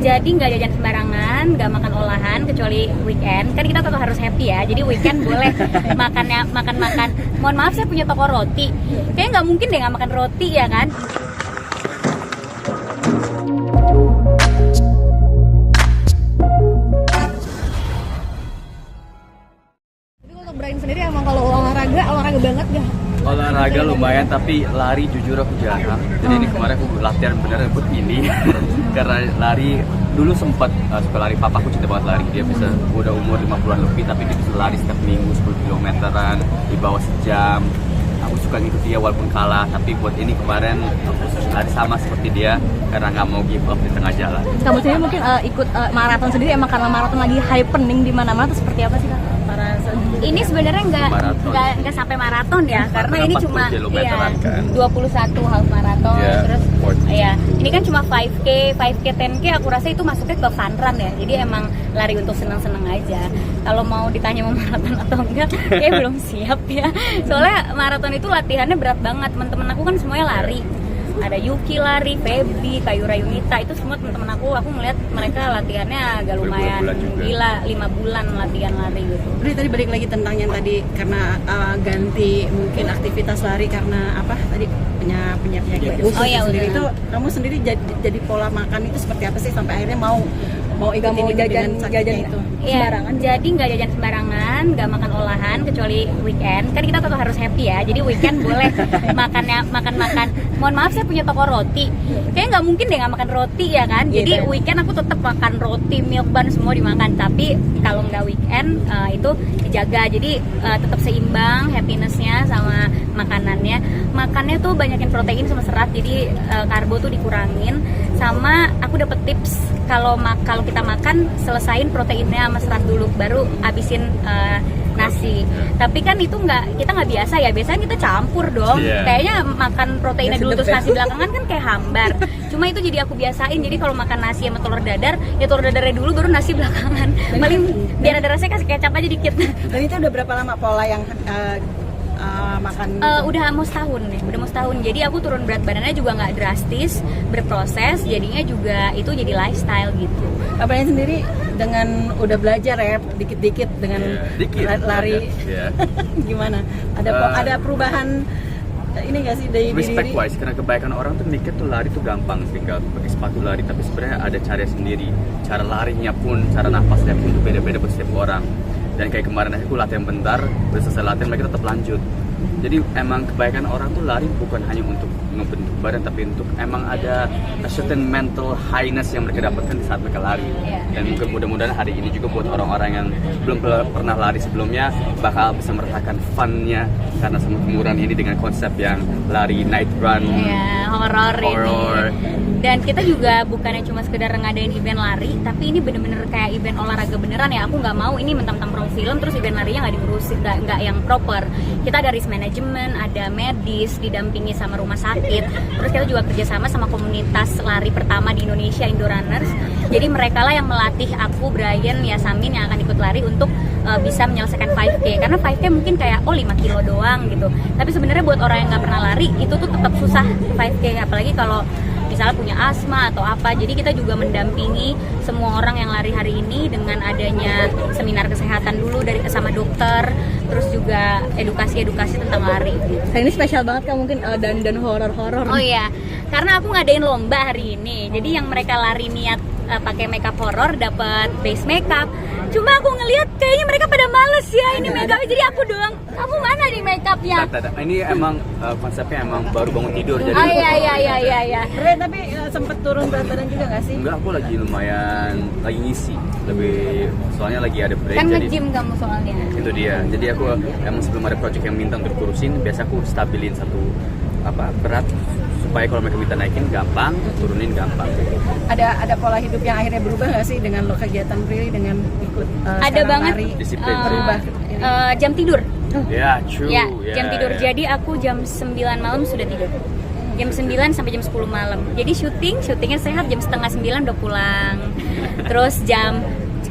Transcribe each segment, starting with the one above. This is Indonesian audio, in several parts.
Jadi nggak jajan sembarangan, nggak makan olahan kecuali weekend. Kan kita tetap harus happy ya. Jadi weekend boleh makannya makan. Mohon maaf, saya punya toko roti. Kayaknya nggak mungkin deh nggak makan roti ya kan? Tapi kalau untuk Brian sendiri emang kalau olahraga banget gak? Olahraga lumayan, tapi lari jujur aku jarang. Jadi ini kemarin aku latihan beneran buat ini karena lari dulu sempat suka lari. Papaku cinta banget lari, dia bisa udah umur 50-an lebih tapi dia bisa lari setiap minggu 10 kilometeran di bawah sejam. Aku suka ngikut dia walaupun kalah, tapi buat ini kemarin lari sama seperti dia karena nggak mau give up di tengah jalan. Kamu sendiri mungkin ikut maraton sendiri emang karena maraton lagi happening di mana-mana atau seperti apa sih Kak? Ini sebenarnya nggak sampai maraton ya, karena ini cuma kilometeran kan. 21 half maraton, Yeah, terus 40. ya ini kan cuma 5K, 10K aku rasa itu masuknya ke fun run ya. Jadi emang lari untuk senang-senang aja. Kalau mau ditanya mau maraton atau enggak, kayak belum siap ya. Soalnya maraton itu latihannya berat banget. Teman-teman aku kan semuanya lari. Ada Yuki lari, Feby, Kayura Yunita, itu semua teman-teman aku ngeliat mereka latihannya agak lumayan gila, 5 bulan latihan lari gitu. Udah, tadi balik lagi tentang yang tadi karena ganti mungkin aktivitas lari karena apa tadi punya penyakit Oh iya, sendiri. udah. Itu kamu sendiri jadi pola makan itu seperti apa sih sampai akhirnya mau ikutin itu dengan sakitnya itu? Iya, jadi nggak jajan sembarangan, nggak makan olahan kecuali weekend. Kan kita tetap harus happy ya. Jadi weekend boleh makannya makan. Mohon maaf, saya punya toko roti. Kayaknya nggak mungkin deh nggak makan roti ya kan. Jadi weekend aku tetap makan roti, milk bun semua dimakan. Tapi kalau nggak weekend itu dijaga. Jadi tetap seimbang happinessnya sama makanannya. Makannya tuh banyakin protein sama serat. Jadi karbo tuh dikurangin. Sama aku dapet tips kalau kita makan selesain proteinnya sama serat dulu baru abisin nasi. Tapi kan itu kita nggak biasa ya, biasanya kita campur dong. Kayaknya makan proteinnya dulu terus nasi belakangan kan kayak hambar. Cuma itu jadi aku biasain, jadi kalau makan nasi sama telur dadar ya telur dadarnya dulu baru nasi belakangan. Paling biar ada rasanya kasih kecap aja dikit. Dan itu udah berapa lama pola yang makan? Udah mau setahun nih, jadi aku turun berat badannya juga nggak drastis, berproses, jadinya juga itu jadi lifestyle gitu. Kak Brian sendiri dengan udah belajar ya dikit-dikit dengan lari gimana? Ada perubahan ini nggak sih dari Respect diri? wise, karena kebanyakan orang tuh mikir tuh lari tuh gampang, tinggal pakai sepatu lari, tapi sebenarnya ada cara sendiri. Cara larinya pun, cara nafasnya pun tuh beda-beda buat setiap orang. Dan kayak kemarin aku latihan bentar, udah selesai latihan mereka tetap lanjut. Jadi emang kebanyakan orang tuh lari bukan hanya untuk ngebentuk badan, tapi untuk emang ada a certain mental highness yang mereka dapatkan di saat mereka lari. Dan mungkin mudah-mudahan hari ini juga buat orang-orang yang belum pernah lari sebelumnya bakal bisa merasakan fun-nya karena sama kemuran ini dengan konsep yang lari night run, horor ini. Dan kita juga bukannya cuma sekedar ngadain event lari, tapi ini bener-bener kayak event olahraga beneran ya. Aku nggak mau ini mentang-mentang promo film terus event larinya nggak diurusin, nggak yang proper. Kita ada risk management, ada medis, didampingi sama rumah sakit. Terus kita juga kerjasama sama komunitas lari pertama di Indonesia, Indorunners. Jadi mereka lah yang melatih aku, Brian, Yasamin yang akan ikut lari untuk bisa menyelesaikan 5K. Karena 5K mungkin kayak 5 kilo doang gitu. Tapi sebenarnya buat orang yang nggak pernah lari itu tuh tetap susah 5K, apalagi kalau misalnya punya asma atau apa. Jadi kita juga mendampingi semua orang yang lari hari ini dengan adanya seminar kesehatan dulu sama dokter, terus juga edukasi tentang lari. Hari ini spesial banget Kak, mungkin dan horor-horor. Oh iya, karena aku ngadain lomba hari ini. Jadi yang mereka lari niat pakai makeup horor dapat base makeup. Cuma aku ngelihat kayaknya mereka pada males ya ini makeup. Jadi aku doang, kamu mana nih makeupnya? Ini emang konsepnya emang baru bangun tidur jadi. Oh iya. Brian, tapi sempet turun berat badan juga nggak sih? Enggak, aku lagi lumayan lagi ngisi. Soalnya lagi ada break. Kan jadi nge-gym kamu soalnya. Itu dia. Jadi aku emang sebelum ada project yang minta untuk kurusin, biasa aku stabilin satu berat supaya kalau mereka minta naikin gampang, turunin gampang. Ada pola hidup yang akhirnya berubah nggak sih dengan lo kegiatan Prilly dengan ikut ada banget lari? Disiplin berubah. Jam tidur. Ya, true. Ya, jam tidur. Jadi aku jam 9 malam sudah tidur. Jam 9 sampai jam 10 malam. Jadi syutingnya sehat, jam setengah 9 udah pulang. Terus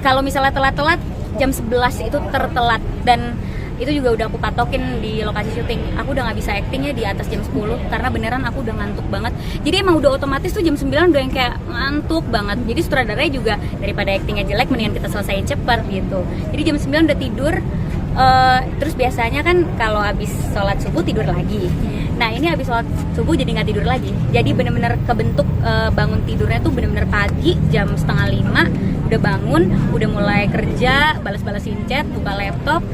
kalau misalnya telat-telat jam 11 itu tertelat. Dan itu juga udah aku patokin di lokasi syuting. Aku udah nggak bisa actingnya di atas jam 10 karena beneran aku udah ngantuk banget. Jadi emang udah otomatis tuh jam 9 udah yang kayak ngantuk banget. Jadi sutradaranya juga daripada actingnya jelek mendingan kita selesaiin cepet gitu. Jadi jam 9 udah tidur. Terus biasanya kan kalau habis sholat subuh tidur lagi. Nah ini habis sholat subuh jadi nggak tidur lagi. Jadi bener-bener kebentuk bangun tidurnya tuh bener-bener pagi jam 4:30 udah bangun, udah mulai kerja, balas-balasin chat, buka laptop,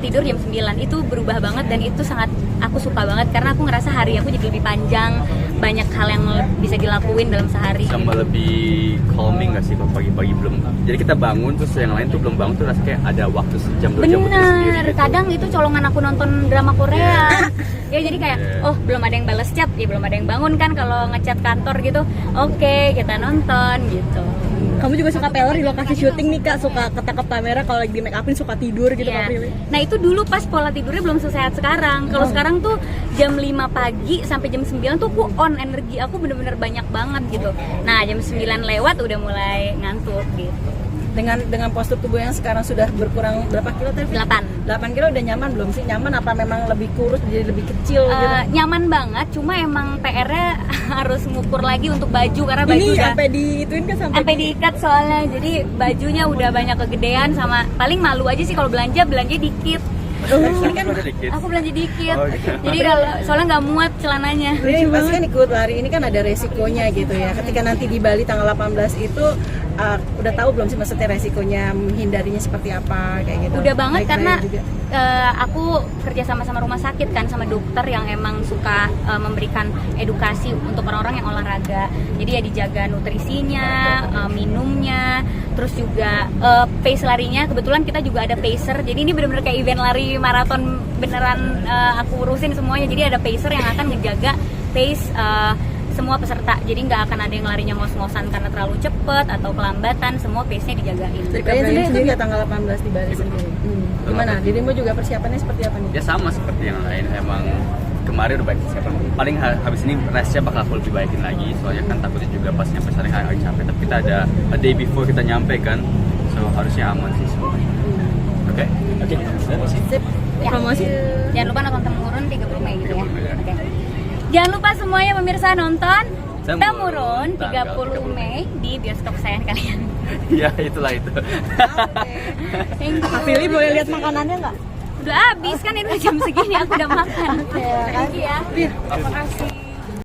tidur jam 9. Itu berubah banget dan itu sangat aku suka banget karena aku ngerasa hari aku jadi lebih panjang, banyak hal yang bisa dilakuin dalam sehari. Sama lebih calming gak sih kalau pagi-pagi belum. Jadi kita bangun terus yang lain tuh belum bangun tuh rasanya kayak ada waktu sejam 2 jam untuk sendiri. Bener, Gitu. kadang itu colongan aku nonton drama Korea. Ya jadi kayak, oh belum ada yang balas chat, ya belum ada yang bangun kan kalau ngechat kantor gitu. Oke, kita nonton gitu. Kamu juga suka teler di lokasi syuting nih Kak, suka ketangkep kamera kalau lagi di make upin suka tidur gitu Iya. Kak Prilly. Nah itu dulu pas pola tidurnya belum sesehat sekarang. Kalau sekarang tuh jam 5 pagi sampai jam 9 tuh aku on, energi aku bener-bener banyak banget gitu. Nah jam 9 lewat udah mulai ngantuk gitu. Dengan postur tubuh yang sekarang sudah berkurang berapa kilo tadi? 8 kilo udah nyaman belum sih? Nyaman apa memang lebih kurus jadi lebih kecil gitu? Nyaman banget, cuma emang PR-nya harus ngukur lagi untuk baju karena baju Ini udah sampai diituin kan sampai diikat soalnya, jadi bajunya udah banyak kegedean sama paling malu aja sih kalau belanja dikit. Ini kan Udah dikit. Aku belanja dikit, Oh, gitu. jadi kalau soalnya nggak muat celananya. ini pasti kan ikut lari ini kan ada resikonya gitu ya. Ketika nanti di Bali tanggal 18 itu udah tahu belum sih maksudnya resikonya, menghindarinya seperti apa kayak gitu? Udah banget Baik karena saya juga. aku kerja sama rumah sakit kan, sama dokter yang emang suka memberikan edukasi untuk orang-orang yang olahraga. Jadi ya dijaga nutrisinya, minumnya, terus juga pace larinya. Kebetulan kita juga ada pacer. Jadi ini benar-benar kayak event lari maraton beneran, aku urusin semuanya. Jadi ada pacer yang akan ngejaga pace semua peserta. Jadi nggak akan ada yang larinya ngos-ngosan karena terlalu cepet atau kelambatan. Semua pace-nya dijagain. Kayaknya sendiri itu juga tanggal 18 di Bali sendiri. Gimana? Dirimu juga persiapannya seperti apa nih? Ya sama seperti yang lain, emang kemarin udah baik persiapan. Paling habis ini race-nya bakal aku lebih baikin lagi, soalnya kan takutnya juga pas nyampe sana agak capek. Tapi kita ada a day before kita nyampe kan, so harusnya aman sih semuanya. Oke. Sip. Ya. promosi. Jangan lupa nonton Temurun 30 Mei gitu ya. 30 Mei, ya. Oke. Jangan lupa semuanya pemirsa nonton Temurun, Temurun 30 tanggal 30 Mei di bioskop kesayangan kalian. Ya itulah itu. Thank you. Kak Prilly boleh lihat makanannya nggak? Udah habis kan ini jam segini aku udah makan. Thank you ya. Iya. Terima kasih.